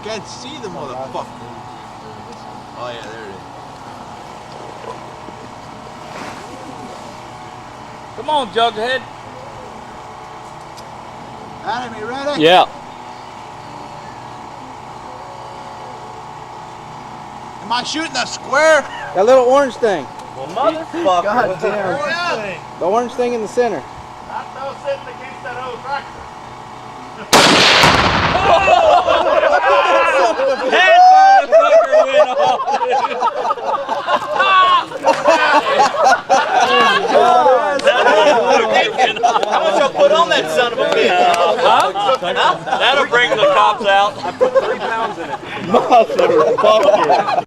can't see the motherfucker. Oh yeah, there it is. Come on, Jughead. Adam, you ready? Yeah. Am I shooting a square? That little orange thing. Well, motherfucker. God damn. The orange thing in the center. Not no sitting against that old tractor. That motherfucker went off. How much I put on that son of a bitch? That'll bring the cops out. I put 3 pounds in it. Motherfucker.